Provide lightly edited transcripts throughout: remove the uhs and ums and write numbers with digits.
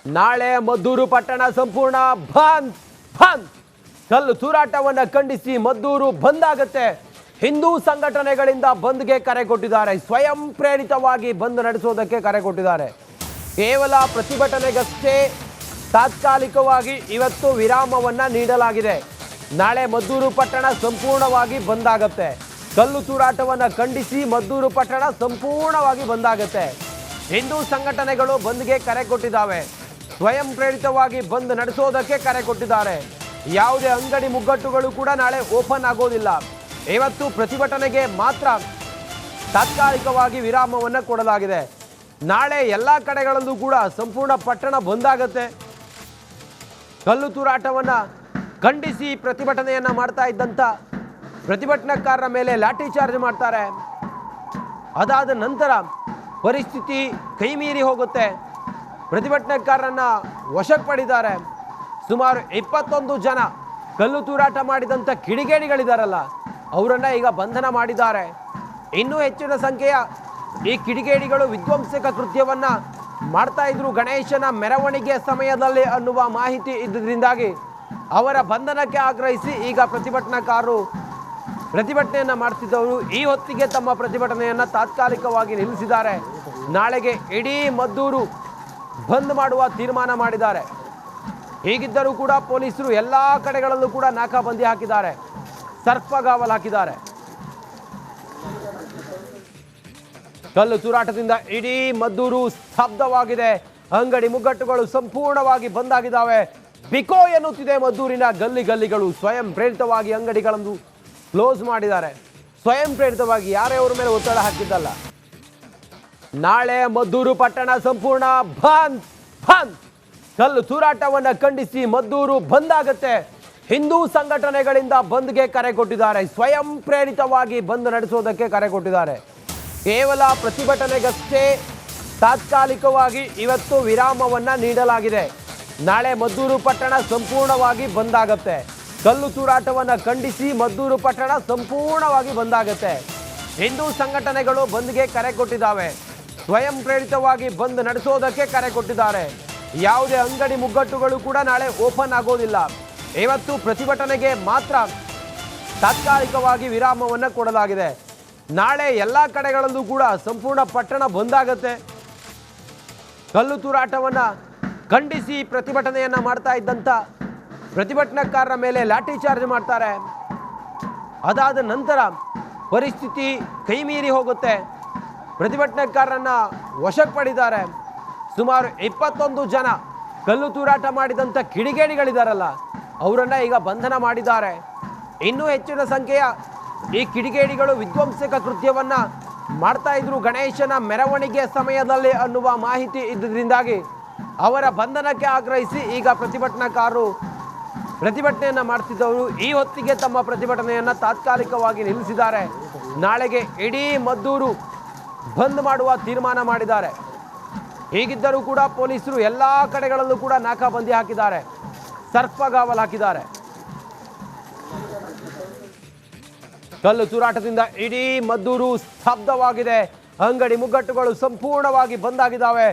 ನಾಳೆ ಮದ್ದೂರು ಪಟ್ಟಣ ಸಂಪೂರ್ಣ ಬಂದ್ ಬಂದ್. ಕಲ್ಲು ತೂರಾಟವನ್ನು ಖಂಡಿಸಿ ಮದ್ದೂರು ಬಂದ್ ಆಗುತ್ತೆ. ಹಿಂದೂ ಸಂಘಟನೆಗಳಿಂದ ಬಂದ್ಗೆ ಕರೆ ಕೊಟ್ಟಿದ್ದಾರೆ. ಸ್ವಯಂ ಪ್ರೇರಿತವಾಗಿ ಬಂದ್ ನಡೆಸೋದಕ್ಕೆ ಕರೆ ಕೊಟ್ಟಿದ್ದಾರೆ. ಕೇವಲ ಪ್ರತಿಭಟನೆಗಷ್ಟೇ ತಾತ್ಕಾಲಿಕವಾಗಿ ಇವತ್ತು ವಿರಾಮವನ್ನು ನೀಡಲಾಗಿದೆ. ನಾಳೆ ಮದ್ದೂರು ಪಟ್ಟಣ ಸಂಪೂರ್ಣವಾಗಿ ಬಂದ್ ಆಗುತ್ತೆ. ಕಲ್ಲು ತೂರಾಟವನ್ನು ಖಂಡಿಸಿ ಮದ್ದೂರು ಪಟ್ಟಣ ಸಂಪೂರ್ಣವಾಗಿ ಬಂದ್ ಆಗುತ್ತೆ. ಹಿಂದೂ ಸಂಘಟನೆಗಳು ಬಂದ್ಗೆ ಕರೆ ಕೊಟ್ಟಿದ್ದಾವೆ. ಸ್ವಯಂ ಪ್ರೇರಿತವಾಗಿ ಬಂದ್ ನಡೆಸೋದಕ್ಕೆ ಕರೆ ಕೊಟ್ಟಿದ್ದಾರೆ. ಯಾವುದೇ ಅಂಗಡಿ ಮುಗ್ಗಟ್ಟುಗಳು ಕೂಡ ನಾಳೆ ಓಪನ್ ಆಗೋದಿಲ್ಲ. ಇವತ್ತು ಪ್ರತಿಭಟನೆಗೆ ಮಾತ್ರ ತಾತ್ಕಾಲಿಕವಾಗಿ ವಿರಾಮವನ್ನು ಕೊಡಲಾಗಿದೆ. ನಾಳೆ ಎಲ್ಲ ಕಡೆಗಳಲ್ಲೂ ಕೂಡ ಸಂಪೂರ್ಣ ಪಟ್ಟಣ ಬಂದ್ ಆಗುತ್ತೆ. ಕಲ್ಲು ತೂರಾಟವನ್ನು ಖಂಡಿಸಿ ಪ್ರತಿಭಟನೆಯನ್ನು ಮಾಡ್ತಾ ಇದ್ದಂಥ ಪ್ರತಿಭಟನಾಕಾರರ ಮೇಲೆ ಲಾಠಿ ಚಾರ್ಜ್ ಮಾಡ್ತಾರೆ. ಅದಾದ ನಂತರ ಪರಿಸ್ಥಿತಿ ಕೈಮೀರಿ ಹೋಗುತ್ತೆ. ಪ್ರತಿಭಟನಾಕಾರರನ್ನ ವಶಕ್ಕೆ ಪಡೆದಿದ್ದಾರೆ. ಸುಮಾರು 21 ಜನ ಕಲ್ಲು ತೂರಾಟ ಮಾಡಿದಂಥ ಕಿಡಿಗೇಡಿಗಳಿದ್ದಾರಲ್ಲ ಅವರನ್ನು ಈಗ ಬಂಧನ ಮಾಡಿದ್ದಾರೆ. ಇನ್ನೂ ಹೆಚ್ಚಿನ ಸಂಖ್ಯೆಯ ಈ ಕಿಡಿಗೇಡಿಗಳು ವಿಧ್ವಂಸಕ ಕೃತ್ಯವನ್ನು ಮಾಡ್ತಾ ಇದ್ರು ಗಣೇಶನ ಮೆರವಣಿಗೆ ಸಮಯದಲ್ಲಿ ಅನ್ನುವ ಮಾಹಿತಿ ಇದ್ದುದರಿಂದಾಗಿ ಅವರ ಬಂಧನಕ್ಕೆ ಆಗ್ರಹಿಸಿ ಈಗ ಪ್ರತಿಭಟನಾಕಾರರು ಪ್ರತಿಭಟನೆಯನ್ನು ಮಾಡ್ತಿದ್ದವರು ಈ ಹೊತ್ತಿಗೆ ತಮ್ಮ ಪ್ರತಿಭಟನೆಯನ್ನು ತಾತ್ಕಾಲಿಕವಾಗಿ ನಿಲ್ಲಿಸಿದ್ದಾರೆ. ನಾಳೆಗೆ ಇಡೀ ಮದ್ದೂರು ಬಂದ್ ಮಾಡುವ ತೀರ್ಮಾನ ಮಾಡಿದ್ದಾರೆ. ಹೀಗಿದ್ದರೂ ಕೂಡ ಪೊಲೀಸರು ಎಲ್ಲ ಕಡೆಗಳಲ್ಲೂ ಕೂಡ ನಾಕಾಬಂದಿ ಹಾಕಿದ್ದಾರೆ, ಸರ್ಪಗಾವಲು ಹಾಕಿದ್ದಾರೆ. ಕಲ್ಲು ತೂರಾಟದಿಂದ ಇಡೀ ಮದ್ದೂರು ಸ್ತಬ್ಧವಾಗಿದೆ. ಅಂಗಡಿ ಮುಗ್ಗಟ್ಟುಗಳು ಸಂಪೂರ್ಣವಾಗಿ ಬಂದ್ ಆಗಿದ್ದಾವೆ. ಬಿಕೋ ಎನ್ನುತ್ತಿದೆ ಮದ್ದೂರಿನ ಗಲ್ಲಿಗಳು. ಸ್ವಯಂ ಪ್ರೇರಿತವಾಗಿ ಅಂಗಡಿಗಳನ್ನು ಕ್ಲೋಸ್ ಮಾಡಿದ್ದಾರೆ. ಸ್ವಯಂ ಪ್ರೇರಿತವಾಗಿ ಯಾರ್ಯಾವ್ರ ಮೇಲೆ ಒತ್ತಡ ಹಾಕಿದ್ದಲ್ಲ. ನಾಳೆ ಮದ್ದೂರು ಪಟ್ಟಣ ಸಂಪೂರ್ಣ ಬಂದ್ ಬಂದ್. ಕಲ್ಲು ತೂರಾಟವನ್ನು ಖಂಡಿಸಿ ಮದ್ದೂರು ಬಂದ್ ಆಗುತ್ತೆ. ಹಿಂದೂ ಸಂಘಟನೆಗಳಿಂದ ಬಂದ್ಗೆ ಕರೆ ಕೊಟ್ಟಿದ್ದಾರೆ. ಸ್ವಯಂ ಪ್ರೇರಿತವಾಗಿ ಬಂದ್ ನಡೆಸೋದಕ್ಕೆ ಕರೆ ಕೊಟ್ಟಿದ್ದಾರೆ. ಕೇವಲ ಪ್ರತಿಭಟನೆಗಷ್ಟೇ ತಾತ್ಕಾಲಿಕವಾಗಿ ಇವತ್ತು ವಿರಾಮವನ್ನು ನೀಡಲಾಗಿದೆ. ನಾಳೆ ಮದ್ದೂರು ಪಟ್ಟಣ ಸಂಪೂರ್ಣವಾಗಿ ಬಂದ್ ಆಗುತ್ತೆ. ಕಲ್ಲು ತೂರಾಟವನ್ನು ಖಂಡಿಸಿ ಮದ್ದೂರು ಪಟ್ಟಣ ಸಂಪೂರ್ಣವಾಗಿ ಬಂದ್ ಆಗುತ್ತೆ. ಹಿಂದೂ ಸಂಘಟನೆಗಳು ಬಂದ್ಗೆ ಕರೆ ಕೊಟ್ಟಿದ್ದಾವೆ. ಸ್ವಯಂ ಪ್ರೇರಿತವಾಗಿ ಬಂದ್ ನಡೆಸೋದಕ್ಕೆ ಕರೆ ಕೊಟ್ಟಿದ್ದಾರೆ. ಯಾವುದೇ ಅಂಗಡಿ ಮುಗ್ಗಟ್ಟುಗಳು ಕೂಡ ನಾಳೆ ಓಪನ್ ಆಗೋದಿಲ್ಲ. ಇವತ್ತು ಪ್ರತಿಭಟನೆಗೆ ಮಾತ್ರ ತಾತ್ಕಾಲಿಕವಾಗಿ ವಿರಾಮವನ್ನು ಕೊಡಲಾಗಿದೆ. ನಾಳೆ ಎಲ್ಲ ಕಡೆಗಳಲ್ಲೂ ಕೂಡ ಸಂಪೂರ್ಣ ಪಟ್ಟಣ ಬಂದ್ ಆಗುತ್ತೆ. ಕಲ್ಲು ತೂರಾಟವನ್ನು ಖಂಡಿಸಿ ಪ್ರತಿಭಟನೆಯನ್ನು ಮಾಡ್ತಾ ಇದ್ದಂಥ ಪ್ರತಿಭಟನಾಕಾರರ ಮೇಲೆ ಲಾಠಿ ಚಾರ್ಜ್ ಮಾಡ್ತಾರೆ. ಅದಾದ ನಂತರ ಪರಿಸ್ಥಿತಿ ಕೈಮೀರಿ ಹೋಗುತ್ತೆ. ಪ್ರತಿಭಟನಾಕಾರರನ್ನ ವಶಕ್ಕೆ ಪಡೆದಿದ್ದಾರೆ. ಸುಮಾರು 21 ಜನ ಕಲ್ಲು ತೂರಾಟ ಮಾಡಿದಂಥ ಕಿಡಿಗೇಡಿಗಳಿದ್ದಾರಲ್ಲ ಅವರನ್ನು ಈಗ ಬಂಧನ ಮಾಡಿದ್ದಾರೆ. ಇನ್ನೂ ಹೆಚ್ಚಿನ ಸಂಖ್ಯೆಯ ಈ ಕಿಡಿಗೇಡಿಗಳು ವಿಧ್ವಂಸಕ ಕೃತ್ಯವನ್ನು ಮಾಡ್ತಾ ಇದ್ರು ಗಣೇಶನ ಮೆರವಣಿಗೆ ಸಮಯದಲ್ಲಿ ಅನ್ನುವ ಮಾಹಿತಿ ಇದ್ದುದರಿಂದಾಗಿ ಅವರ ಬಂಧನಕ್ಕೆ ಆಗ್ರಹಿಸಿ ಈಗ ಪ್ರತಿಭಟನಾಕಾರರು ಪ್ರತಿಭಟನೆಯನ್ನು ಮಾಡ್ತಿದ್ದವರು ಈ ಹೊತ್ತಿಗೆ ತಮ್ಮ ಪ್ರತಿಭಟನೆಯನ್ನು ತಾತ್ಕಾಲಿಕವಾಗಿ ನಿಲ್ಲಿಸಿದ್ದಾರೆ. ನಾಳೆಗೆ ಇಡೀ ಮದ್ದೂರು ಬಂದ್ ಮಾಡುವ ತೀರ್ಮಾನ ಮಾಡಿದ್ದಾರೆ. ಹೀಗಿದ್ದರೂ ಕೂಡ ಪೊಲೀಸರು ಎಲ್ಲ ಕಡೆಗಳಲ್ಲೂ ಕೂಡ ನಾಕಾಬಂದಿ ಹಾಕಿದ್ದಾರೆ, ಸರ್ಪಗಾವಲು ಹಾಕಿದ್ದಾರೆ. ಕಲ್ಲು ತೂರಾಟದಿಂದ ಇಡೀ ಮದ್ದೂರು ಸ್ತಬ್ಧವಾಗಿದೆ. ಅಂಗಡಿ ಮುಗ್ಗಟ್ಟುಗಳು ಸಂಪೂರ್ಣವಾಗಿ ಬಂದ್ ಆಗಿದ್ದಾವೆ.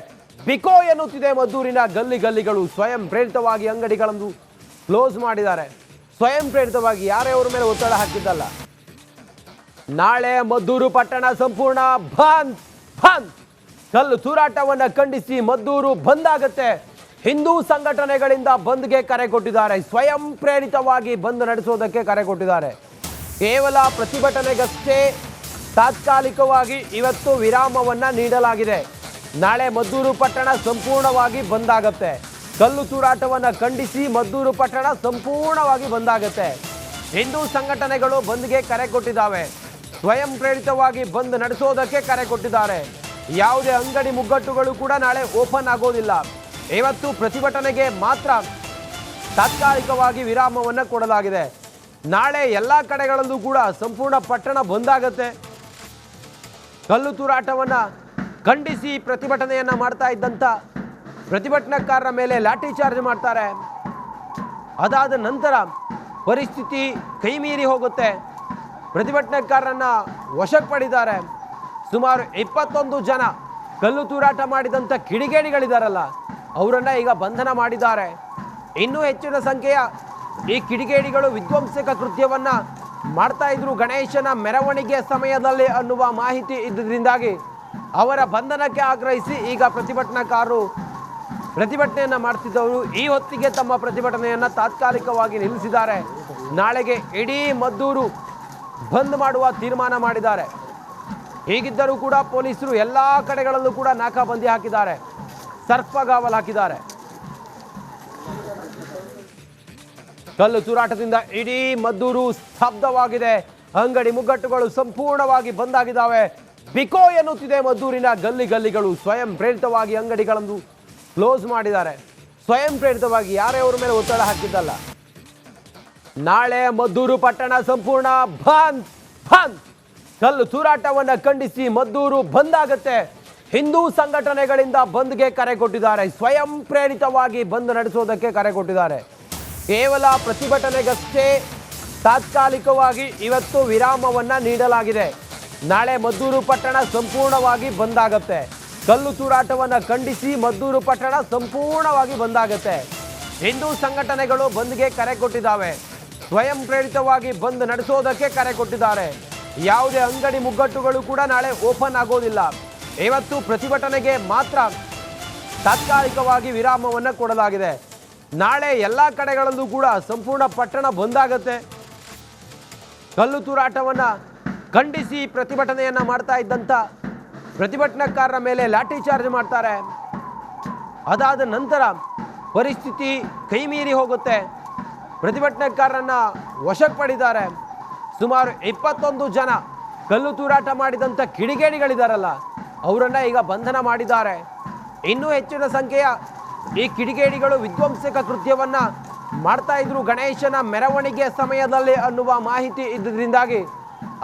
ಬಿಕೋ ಎನ್ನುತ್ತಿದೆ ಮದ್ದೂರಿನ ಗಲ್ಲಿಗಳು. ಸ್ವಯಂ ಪ್ರೇರಿತವಾಗಿ ಅಂಗಡಿಗಳನ್ನು ಕ್ಲೋಸ್ ಮಾಡಿದ್ದಾರೆ. ಸ್ವಯಂ ಪ್ರೇರಿತವಾಗಿ ಯಾರ್ಯಾವ್ರ ಮೇಲೆ ಒತ್ತಡ ಹಾಕಿದ್ದಲ್ಲ. ನಾಳೆ ಮದ್ದೂರು ಪಟ್ಟಣ ಸಂಪೂರ್ಣ ಬಂದ್ ಬಂದ್. ಕಲ್ಲು ತೂರಾಟವನ್ನು ಖಂಡಿಸಿ ಮದ್ದೂರು ಬಂದ್ ಆಗುತ್ತೆ. ಹಿಂದೂ ಸಂಘಟನೆಗಳಿಂದ ಬಂದ್ಗೆ ಕರೆ ಕೊಟ್ಟಿದ್ದಾರೆ. ಸ್ವಯಂ ಪ್ರೇರಿತವಾಗಿ ಬಂದ್ ನಡೆಸೋದಕ್ಕೆ ಕರೆ ಕೊಟ್ಟಿದ್ದಾರೆ. ಕೇವಲ ಪ್ರತಿಭಟನೆಗಷ್ಟೇ ತಾತ್ಕಾಲಿಕವಾಗಿ ಇವತ್ತು ವಿರಾಮವನ್ನು ನೀಡಲಾಗಿದೆ. ನಾಳೆ ಮದ್ದೂರು ಪಟ್ಟಣ ಸಂಪೂರ್ಣವಾಗಿ ಬಂದ್ ಆಗುತ್ತೆ. ಕಲ್ಲು ತೂರಾಟವನ್ನು ಖಂಡಿಸಿ ಮದ್ದೂರು ಪಟ್ಟಣ ಸಂಪೂರ್ಣವಾಗಿ ಬಂದ್ ಆಗುತ್ತೆ. ಹಿಂದೂ ಸಂಘಟನೆಗಳು ಬಂದ್ಗೆ ಕರೆ ಕೊಟ್ಟಿದ್ದಾವೆ. ಸ್ವಯಂ ಪ್ರೇರಿತವಾಗಿ ಬಂದ್ ನಡೆಸೋದಕ್ಕೆ ಕರೆ ಕೊಟ್ಟಿದ್ದಾರೆ. ಯಾವುದೇ ಅಂಗಡಿ ಮುಗ್ಗಟ್ಟುಗಳು ಕೂಡ ನಾಳೆ ಓಪನ್ ಆಗೋದಿಲ್ಲ. ಇವತ್ತು ಪ್ರತಿಭಟನೆಗೆ ಮಾತ್ರ ತಾತ್ಕಾಲಿಕವಾಗಿ ವಿರಾಮವನ್ನು ಕೊಡಲಾಗಿದೆ. ನಾಳೆ ಎಲ್ಲ ಕಡೆಗಳಲ್ಲೂ ಕೂಡ ಸಂಪೂರ್ಣ ಪಟ್ಟಣ ಬಂದ್ ಆಗುತ್ತೆ. ಕಲ್ಲು ತೂರಾಟವನ್ನು ಖಂಡಿಸಿ ಪ್ರತಿಭಟನೆಯನ್ನು ಮಾಡ್ತಾ ಇದ್ದಂಥ ಪ್ರತಿಭಟನಾಕಾರರ ಮೇಲೆ ಲಾಠಿ ಚಾರ್ಜ್ ಮಾಡ್ತಾರೆ. ಅದಾದ ನಂತರ ಪರಿಸ್ಥಿತಿ ಕೈಮೀರಿ ಹೋಗುತ್ತೆ. ಪ್ರತಿಭಟನಾಕಾರರನ್ನ ವಶಕ್ಕೆ ಪಡೆದಿದ್ದಾರೆ. ಸುಮಾರು 21 ಜನ ಕಲ್ಲು ತೂರಾಟ ಮಾಡಿದಂಥ ಕಿಡಿಗೇಡಿಗಳಿದ್ದಾರಲ್ಲ ಅವರನ್ನ ಈಗ ಬಂಧನ ಮಾಡಿದ್ದಾರೆ. ಇನ್ನೂ ಹೆಚ್ಚಿನ ಸಂಖ್ಯೆಯ ಈ ಕಿಡಿಗೇಡಿಗಳು ವಿಧ್ವಂಸಕ ಕೃತ್ಯವನ್ನ ಮಾಡ್ತಾ ಇದ್ರು ಗಣೇಶನ ಮೆರವಣಿಗೆ ಸಮಯದಲ್ಲಿ ಅನ್ನುವ ಮಾಹಿತಿ ಇದ್ದಿದ್ದರಿಂದಾಗಿ ಅವರ ಬಂಧನಕ್ಕೆ ಆಗ್ರಹಿಸಿ ಈಗ ಪ್ರತಿಭಟನಾಕಾರರು ಪ್ರತಿಭಟನೆಯನ್ನ ಮಾಡ್ತಿದ್ದವರು ಈ ಹೊತ್ತಿಗೆ ತಮ್ಮ ಪ್ರತಿಭಟನೆಯನ್ನ ತಾತ್ಕಾಲಿಕವಾಗಿ ನಿಲ್ಲಿಸಿದ್ದಾರೆ. ನಾಳೆಗೆ ಇಡೀ ಮದ್ದೂರು ಬಂದ್ ಮಾಡುವ ತೀರ್ಮಾನ ಮಾಡಿದ್ದಾರೆ. ಹೀಗಿದ್ದರೂ ಕೂಡ ಪೊಲೀಸರು ಎಲ್ಲ ಕಡೆಗಳಲ್ಲೂ ಕೂಡ ನಾಕಾಬಂದಿ ಹಾಕಿದ್ದಾರೆ, ಸರ್ಪಗಾವಲು ಹಾಕಿದ್ದಾರೆ. ಕಲ್ಲು ತೂರಾಟದಿಂದ ಇಡೀ ಮದ್ದೂರು ಸ್ತಬ್ಧವಾಗಿದೆ. ಅಂಗಡಿ ಮುಗ್ಗಟ್ಟುಗಳು ಸಂಪೂರ್ಣವಾಗಿ ಬಂದ್ ಆಗಿದ್ದಾವೆ. ಬಿಕೋ ಎನ್ನುತ್ತಿದೆ ಮದ್ದೂರಿನ ಗಲ್ಲಿಗಳು. ಸ್ವಯಂ ಪ್ರೇರಿತವಾಗಿ ಅಂಗಡಿಗಳನ್ನು ಕ್ಲೋಸ್ ಮಾಡಿದ್ದಾರೆ. ಸ್ವಯಂ ಪ್ರೇರಿತವಾಗಿ ಯಾರ್ಯಾವ್ರ ಮೇಲೆ ಒತ್ತಡ ಹಾಕಿದ್ದಲ್ಲ. ನಾಳೆ ಮದ್ದೂರು ಪಟ್ಟಣ ಸಂಪೂರ್ಣ ಬಂದ್. ಕಲ್ಲು ತೂರಾಟವನ್ನು ಖಂಡಿಸಿ ಮದ್ದೂರು ಬಂದ್ ಆಗುತ್ತೆ. ಹಿಂದೂ ಸಂಘಟನೆಗಳಿಂದ ಬಂದ್ಗೆ ಕರೆ ಕೊಟ್ಟಿದ್ದಾರೆ. ಸ್ವಯಂ ಪ್ರೇರಿತವಾಗಿ ಬಂದ್ ನಡೆಸೋದಕ್ಕೆ ಕರೆ ಕೊಟ್ಟಿದ್ದಾರೆ. ಕೇವಲ ಪ್ರತಿಭಟನೆಗಷ್ಟೇ ತಾತ್ಕಾಲಿಕವಾಗಿ ಇವತ್ತು ವಿರಾಮವನ್ನ ನೀಡಲಾಗಿದೆ. ನಾಳೆ ಮದ್ದೂರು ಪಟ್ಟಣ ಸಂಪೂರ್ಣವಾಗಿ ಬಂದ್ ಆಗುತ್ತೆ. ಕಲ್ಲು ತೂರಾಟವನ್ನು ಖಂಡಿಸಿ ಮದ್ದೂರು ಪಟ್ಟಣ ಸಂಪೂರ್ಣವಾಗಿ ಬಂದ್ ಆಗುತ್ತೆ. ಹಿಂದೂ ಸಂಘಟನೆಗಳು ಬಂದ್ಗೆ ಕರೆ ಕೊಟ್ಟಿದ್ದಾವೆ. ಸ್ವಯಂ ಪ್ರೇರಿತವಾಗಿ ಬಂದ್ ನಡೆಸೋದಕ್ಕೆ ಕರೆ ಕೊಟ್ಟಿದ್ದಾರೆ. ಯಾವುದೇ ಅಂಗಡಿ ಮುಗ್ಗಟ್ಟುಗಳು ಕೂಡ ನಾಳೆ ಓಪನ್ ಆಗೋದಿಲ್ಲ. ಇವತ್ತು ಪ್ರತಿಭಟನೆಗೆ ಮಾತ್ರ ತಾತ್ಕಾಲಿಕವಾಗಿ ವಿರಾಮವನ್ನು ಕೊಡಲಾಗಿದೆ. ನಾಳೆ ಎಲ್ಲ ಕಡೆಗಳಲ್ಲೂ ಕೂಡ ಸಂಪೂರ್ಣ ಪಟ್ಟಣ ಬಂದಾಗತ್ತೆ. ಕಲ್ಲು ತೂರಾಟವನ್ನು ಖಂಡಿಸಿ ಪ್ರತಿಭಟನೆಯನ್ನ ಮಾಡ್ತಾ ಇದ್ದಂಥ ಪ್ರತಿಭಟನಾಕಾರರ ಮೇಲೆ ಲಾಠಿ ಚಾರ್ಜ್ ಮಾಡ್ತಾರೆ. ಅದಾದ ನಂತರ ಪರಿಸ್ಥಿತಿ ಕೈಮೀರಿ ಹೋಗುತ್ತೆ. ಪ್ರತಿಭಟನಾಕಾರರನ್ನ ವಶಕ್ಕೆ ಪಡೆದಿದ್ದಾರೆ. ಸುಮಾರು 21 ಜನ ಕಲ್ಲು ತೂರಾಟ ಮಾಡಿದಂಥ ಕಿಡಿಗೇಡಿಗಳಿದಾರಲ್ಲ ಅವರನ್ನ ಈಗ ಬಂಧನ ಮಾಡಿದ್ದಾರೆ. ಇನ್ನೂ ಹೆಚ್ಚಿನ ಸಂಖ್ಯೆಯ ಈ ಕಿಡಿಗೇಡಿಗಳು ವಿಧ್ವಂಸಕ ಕೃತ್ಯವನ್ನ ಮಾಡ್ತಾ ಇದ್ರು ಗಣೇಶನ ಮೆರವಣಿಗೆ ಸಮಯದಲ್ಲಿ ಅನ್ನುವ ಮಾಹಿತಿ ಇದ್ದಿದ್ದರಿಂದಾಗಿ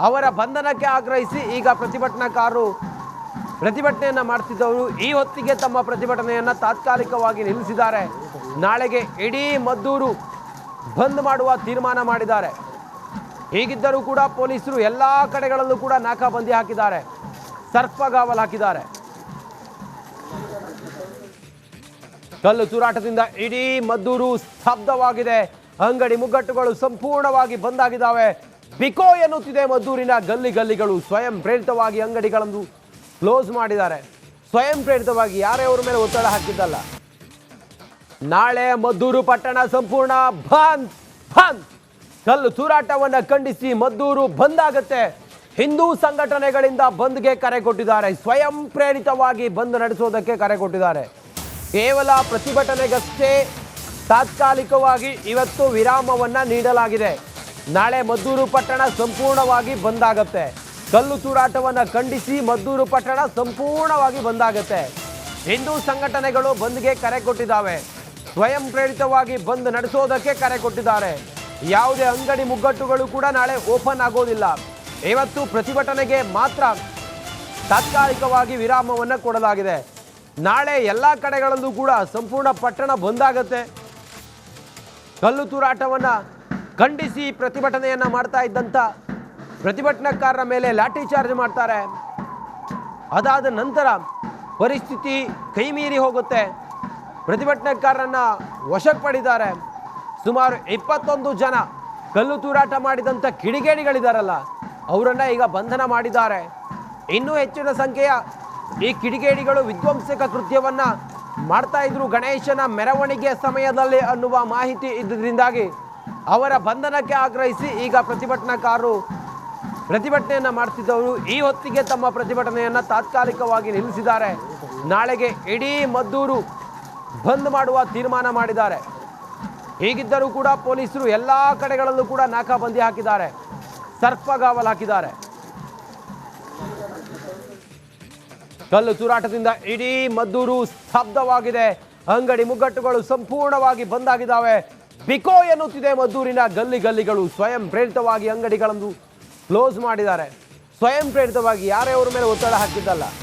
ಅವರ ಬಂಧನಕ್ಕೆ ಆಗ್ರಹಿಸಿ ಈಗ ಪ್ರತಿಭಟನಾಕಾರರು ಪ್ರತಿಭಟನೆಯನ್ನ ಮಾಡ್ತಿದ್ದವರು ಈ ಹೊತ್ತಿಗೆ ತಮ್ಮ ಪ್ರತಿಭಟನೆಯನ್ನ ತಾತ್ಕಾಲಿಕವಾಗಿ ನಿಲ್ಲಿಸಿದ್ದಾರೆ. ನಾಳೆಗೆ ಇಡೀ ಮದ್ದೂರು ಬಂದ್ ಮಾಡುವ ತೀರ್ಮಾನ ಮಾಡಿದ್ದಾರೆ. ಹೀಗಿದ್ದರೂ ಕೂಡ ಪೊಲೀಸರು ಎಲ್ಲ ಕಡೆಗಳಲ್ಲೂ ಕೂಡ ನಾಕಾಬಂದಿ ಹಾಕಿದ್ದಾರೆ, ಸರ್ಪಗಾವಲು ಹಾಕಿದ್ದಾರೆ. ಕಲ್ಲು ತೂರಾಟದಿಂದ ಇಡೀ ಮದ್ದೂರು ಸ್ತಬ್ಧವಾಗಿದೆ. ಅಂಗಡಿ ಮುಗ್ಗಟ್ಟುಗಳು ಸಂಪೂರ್ಣವಾಗಿ ಬಂದ್ ಆಗಿದ್ದಾವೆ. ಬಿಕೋ ಎನ್ನುತ್ತಿದೆ ಮದ್ದೂರಿನ ಗಲ್ಲಿಗಳು. ಸ್ವಯಂ ಪ್ರೇರಿತವಾಗಿ ಅಂಗಡಿಗಳನ್ನು ಕ್ಲೋಸ್ ಮಾಡಿದ್ದಾರೆ. ಸ್ವಯಂ ಪ್ರೇರಿತವಾಗಿ ಯಾರ್ಯಾವ್ರ ಮೇಲೆ ಒತ್ತಡ ಹಾಕಿದ್ದಲ್ಲ. ನಾಳೆ ಮದ್ದೂರು ಪಟ್ಟಣ ಸಂಪೂರ್ಣ ಬಂದ್. ಕಲ್ಲು ತೂರಾಟವನ್ನು ಖಂಡಿಸಿ ಮದ್ದೂರು ಬಂದ್ ಆಗುತ್ತೆ. ಹಿಂದೂ ಸಂಘಟನೆಗಳಿಂದ ಬಂದ್ಗೆ ಕರೆ ಕೊಟ್ಟಿದ್ದಾರೆ. ಸ್ವಯಂ ಪ್ರೇರಿತವಾಗಿ ಬಂದ್ ನಡೆಸೋದಕ್ಕೆ ಕರೆ ಕೊಟ್ಟಿದ್ದಾರೆ. ಕೇವಲ ಪ್ರತಿಭಟನೆಗಷ್ಟೇ ತಾತ್ಕಾಲಿಕವಾಗಿ ಇವತ್ತು ವಿರಾಮವನ್ನ ನೀಡಲಾಗಿದೆ. ನಾಳೆ ಮದ್ದೂರು ಪಟ್ಟಣ ಸಂಪೂರ್ಣವಾಗಿ ಬಂದ್ ಆಗುತ್ತೆ. ಕಲ್ಲು ತೂರಾಟವನ್ನು ಖಂಡಿಸಿ ಮದ್ದೂರು ಪಟ್ಟಣ ಸಂಪೂರ್ಣವಾಗಿ ಬಂದ್ ಆಗುತ್ತೆ. ಹಿಂದೂ ಸಂಘಟನೆಗಳು ಬಂದ್ಗೆ ಕರೆ ಕೊಟ್ಟಿದ್ದಾವೆ. ಸ್ವಯಂ ಪ್ರೇರಿತವಾಗಿ ಬಂದ್ ನಡೆಸೋದಕ್ಕೆ ಕರೆ ಕೊಟ್ಟಿದ್ದಾರೆ. ಯಾವುದೇ ಅಂಗಡಿ ಮುಗ್ಗಟ್ಟುಗಳು ಕೂಡ ನಾಳೆ ಓಪನ್ ಆಗೋದಿಲ್ಲ. ಇವತ್ತು ಪ್ರತಿಭಟನೆಗೆ ಮಾತ್ರ ತಾತ್ಕಾಲಿಕವಾಗಿ ವಿರಾಮವನ್ನು ಕೊಡಲಾಗಿದೆ. ನಾಳೆ ಎಲ್ಲ ಕಡೆಗಳಲ್ಲೂ ಕೂಡ ಸಂಪೂರ್ಣ ಪಟ್ಟಣ ಬಂದಾಗತ್ತೆ. ಕಲ್ಲು ತೂರಾಟವನ್ನು ಖಂಡಿಸಿ ಪ್ರತಿಭಟನೆಯನ್ನ ಮಾಡ್ತಾ ಇದ್ದಂಥ ಪ್ರತಿಭಟನಾಕಾರರ ಮೇಲೆ ಲಾಠಿ ಚಾರ್ಜ್ ಮಾಡ್ತಾರೆ. ಅದಾದ ನಂತರ ಪರಿಸ್ಥಿತಿ ಕೈಮೀರಿ ಹೋಗುತ್ತೆ. ಪ್ರತಿಭಟನಾಕಾರರನ್ನ ವಶಕ್ಕೆ ಪಡೆದಿದ್ದಾರೆ. ಸುಮಾರು 21 ಜನ ಕಲ್ಲು ತೂರಾಟ ಮಾಡಿದಂಥ ಕಿಡಿಗೇಡಿಗಳಿದಾರಲ್ಲ ಅವರನ್ನ ಈಗ ಬಂಧನ ಮಾಡಿದ್ದಾರೆ. ಇನ್ನೂ ಹೆಚ್ಚಿನ ಸಂಖ್ಯೆಯ ಈ ಕಿಡಿಗೇಡಿಗಳು ವಿಧ್ವಂಸಕ ಕೃತ್ಯವನ್ನ ಮಾಡ್ತಾ ಇದ್ರು ಗಣೇಶನ ಮೆರವಣಿಗೆ ಸಮಯದಲ್ಲಿ ಅನ್ನುವ ಮಾಹಿತಿ ಇದ್ದಿದ್ದರಿಂದಾಗಿ ಅವರ ಬಂಧನಕ್ಕೆ ಆಗ್ರಹಿಸಿ ಈಗ ಪ್ರತಿಭಟನಾಕಾರರು ಪ್ರತಿಭಟನೆಯನ್ನ ಮಾಡ್ತಿದ್ದವರು ಈ ಹೊತ್ತಿಗೆ ತಮ್ಮ ಪ್ರತಿಭಟನೆಯನ್ನ ತಾತ್ಕಾಲಿಕವಾಗಿ ನಿಲ್ಲಿಸಿದ್ದಾರೆ. ನಾಳೆಗೆ ಇಡೀ ಮದ್ದೂರು ಬಂದ್ ಮಾಡುವ ತೀರ್ಮಾನ ಮಾಡಿದ್ದಾರೆ. ಹೀಗಿದ್ದರೂ ಕೂಡ ಪೊಲೀಸರು ಎಲ್ಲ ಕಡೆಗಳಲ್ಲೂ ಕೂಡ ನಾಕಾಬಂದಿ ಹಾಕಿದ್ದಾರೆ, ಸರ್ಪಗಾವಲು ಹಾಕಿದ್ದಾರೆ. ಕಲ್ಲು ತೂರಾಟದಿಂದ ಇಡೀ ಮದ್ದೂರು ಸ್ತಬ್ಧವಾಗಿದೆ. ಅಂಗಡಿ ಮುಗ್ಗಟ್ಟುಗಳು ಸಂಪೂರ್ಣವಾಗಿ ಬಂದ್ ಆಗಿದ್ದಾವೆ. ಬಿಕೋ ಎನ್ನುತ್ತಿದೆ ಮದ್ದೂರಿನ ಗಲ್ಲಿಗಳು. ಸ್ವಯಂ ಪ್ರೇರಿತವಾಗಿ ಅಂಗಡಿಗಳನ್ನು ಕ್ಲೋಸ್ ಮಾಡಿದ್ದಾರೆ. ಸ್ವಯಂ ಪ್ರೇರಿತವಾಗಿ ಯಾರ್ಯಾವ್ರ ಮೇಲೆ ಒತ್ತಡ ಹಾಕಿದ್ದಲ್ಲ.